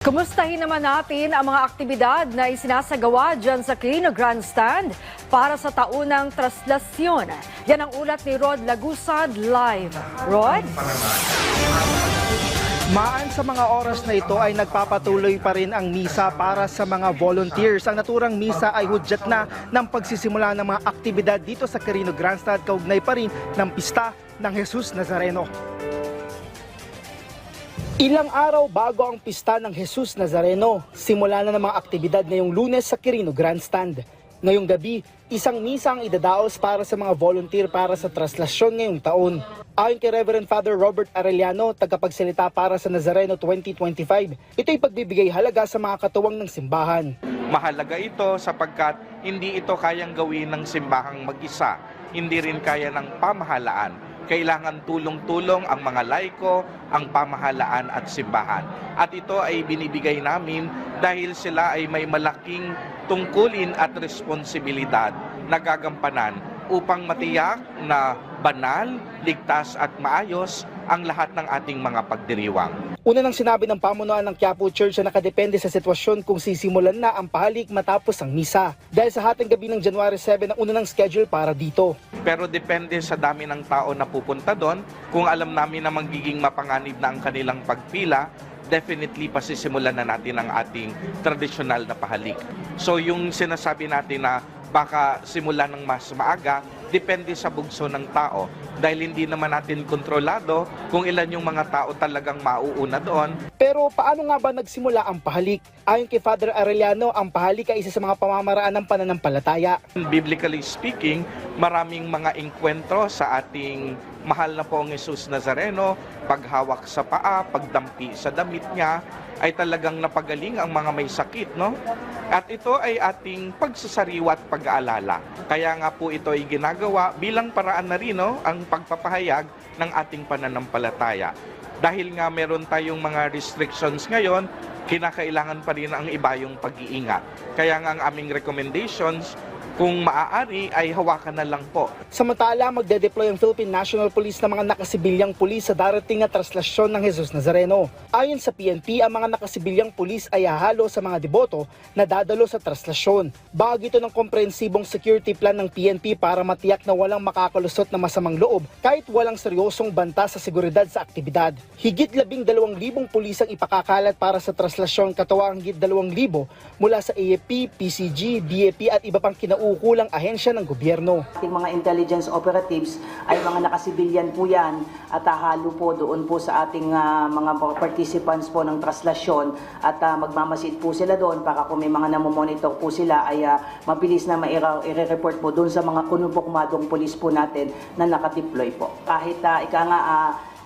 Kumustahin naman natin ang mga aktibidad na isinasagawa dyan sa Quirino Grandstand para sa taunang traslasyon. Yan ang ulat ni Rod Lagusad live. Rod? Maan sa mga oras na ito ay nagpapatuloy pa rin ang misa para sa mga volunteers. Ang naturang misa ay hudyat na ng pagsisimula ng mga aktibidad dito sa Quirino Grandstand, kaugnay pa rin ng pista ng Jesus Nazareno. Ilang araw bago ang pista ng Jesus Nazareno, simula na ng mga aktibidad ngayong Lunes sa Quirino Grandstand. Ngayong gabi, isang misa ang idadaos para sa mga volunteer para sa traslasyon ngayong taon. Ayon kay Reverend Father Robert Arellano, tagapagsalita para sa Nazareno 2025, ito'y pagbibigay halaga sa mga katuwang ng simbahan. Mahalaga ito sapagkat hindi ito kayang gawin ng simbahang mag-isa, hindi rin kaya ng pamahalaan. Kailangan tulong-tulong ang mga laiko, ang pamahalaan at simbahan. At ito ay binibigay namin dahil sila ay may malaking tungkulin at responsibilidad na gagampanan upang matiyak na banal, ligtas at maayos ang lahat ng ating mga pagdiriwang. Una nang sinabi ng pamunuan ng Quiapo Church na nakadepende sa sitwasyon kung sisimulan na ang pahalik matapos ang misa. Dahil sa hating gabi ng January 7 ang una ng schedule para dito. Pero depende sa dami ng tao na pupunta doon. Kung alam namin na magiging mapanganib na ang kanilang pagpila, definitely pasisimulan na natin ang ating tradisyonal na pahalik. So yung sinasabi natin na baka simulan ng mas maaga, depende sa bugso ng tao. Dahil hindi naman natin kontrolado kung ilan yung mga tao talagang mauuna doon. Pero paano nga ba nagsimula ang pahalik? Ayon kay Father Arellano, ang pahalik ay isa sa mga pamamaraan ng pananampalataya. Biblically speaking, maraming mga engkwentro sa ating mahal na Poong Jesus Nazareno, paghawak sa paa, pagdampi sa damit niya, ay talagang napagaling ang mga may sakit, no? At ito ay ating pagsasariwa at pag-aalala. Kaya nga po ito ay ginagawa bilang paraan na rin, no, ang pagpapahayag ng ating pananampalataya. Dahil nga meron tayong mga restrictions ngayon, kinakailangan pa rin ang iba yung pag-iingat. Kaya nga ang aming recommendations, kung maaari ay hawakan na lang po. Samantala, magde-deploy ang Philippine National Police ng mga nakasibilyang pulis sa darating na traslasyon ng Jesus Nazareno. Ayon sa PNP, ang mga nakasibilyang pulis ay hahalo sa mga deboto na dadalo sa traslasyon. Bahagi ito ng komprehensibong security plan ng PNP para matiyak na walang makakalusot na masamang loob kahit walang seryosong banta sa seguridad sa aktibidad. Higit 12,000 pulis ang ipakakalat para sa traslasyon, katuwang higit 2,000 mula sa AFP, PCG, DAP at iba pang kinaukulang ahensya ng gobyerno. Ating mga intelligence operatives ay mga nakasibilyan po yan at hahalo po doon po sa ating mga participants po ng traslasyon at magmamasid po sila doon para kung may mga namomonitor po sila ay mabilis na i-report po doon sa mga kunupokmadong pulis po natin na nakadeploy po. Kahit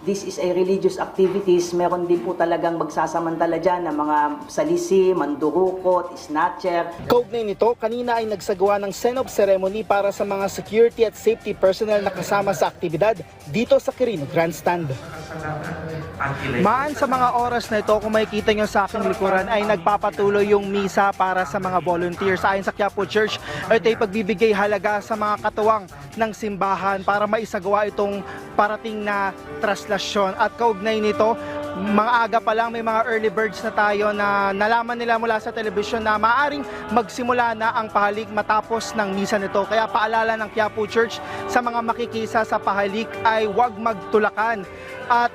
this is a religious activities, meron din po talagang magsasamantala dyan ng mga salisi, mandurukot, snatcher. Kaugnay nito, kanina ay nagsagawa ng send-off ceremony para sa mga security at safety personnel na kasama sa aktibidad dito sa Quirino Grandstand. Maan sa mga oras na ito, kung makikita nyo sa aking likuran, ay nagpapatuloy yung misa para sa mga volunteers. Ayon sa Quiapo Church, ito ay pagbibigay halaga sa mga katuwang ng simbahan para maisagawa itong parating na traslasyon. At kaugnay nito, mga aga pa lang may mga early birds na tayo na nalaman nila mula sa telebisyon na maaaring magsimula na ang pahalik matapos ng misa nito. Kaya paalala ng Quiapo Church sa mga makikisa sa pahalik ay huwag magtulakan. At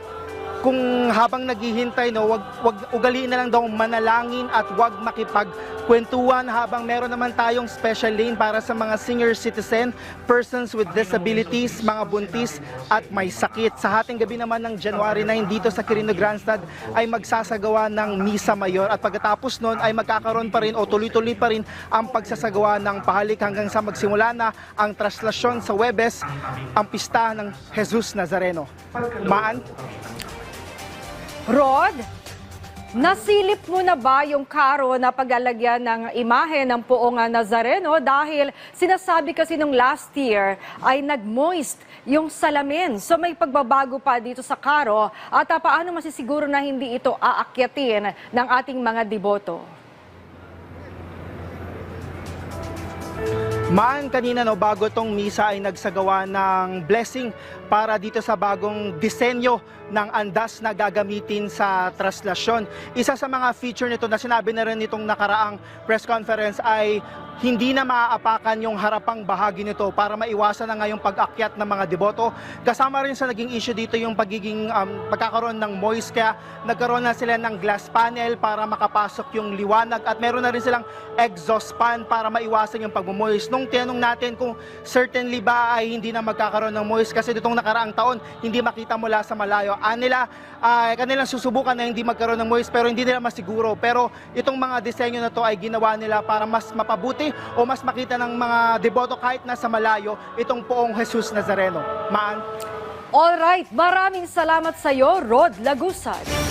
kung habang naghihintay, wag ugaliin na lang daw manalangin at wag makipagkwentuhan habang meron naman tayong special lane para sa mga senior citizen, persons with disabilities, mga buntis at may sakit. Sa hating gabi naman ng January 9 dito sa Quirino Grandstand ay magsasagawa ng Misa Mayor at pagkatapos nun ay magkakaroon pa rin o tuloy-tuloy pa rin ang pagsasagawa ng pahalik hanggang sa magsimula na ang traslasyon sa Huwebes, ang pista ng Jesus Nazareno. Maan? Rod, nasilip mo na ba yung karo na pag-alagyan ng imahe ng Poong Nazareno dahil sinasabi kasi nung last year ay nag-moist yung salamin. So may pagbabago pa dito sa karo at paano masisiguro na hindi ito aakyatin ng ating mga deboto? Maan, kanina bago tong misa ay nagsagawa ng blessing para dito sa bagong disenyo ng andas na gagamitin sa traslasyon. Isa sa mga feature nito na sinabi na rin nitong nakaraang press conference ay hindi na maaapakan yung harapang bahagi nito para maiwasan na ngayong pag-akyat ng mga deboto. Kasama rin sa naging issue dito yung pagiging pagkakaroon ng moist, kaya nagkaroon na sila ng glass panel para makapasok yung liwanag at meron na rin silang exhaust fan para maiwasan yung pagmumoist. Nung tinanong natin kung certainly ba ay hindi na magkakaroon ng moist kasi ditong nakaraang taon hindi makita mula sa malayo. Kanilang susubukan na hindi magkaroon ng moist pero hindi nila masiguro. Pero itong mga disenyo na to ay ginawa nila para mas mapabuti o mas makita ng mga deboto kahit nasa malayo itong poong Jesus Nazareno. Maan? Alright, maraming salamat sa iyo, Rod Lagusan.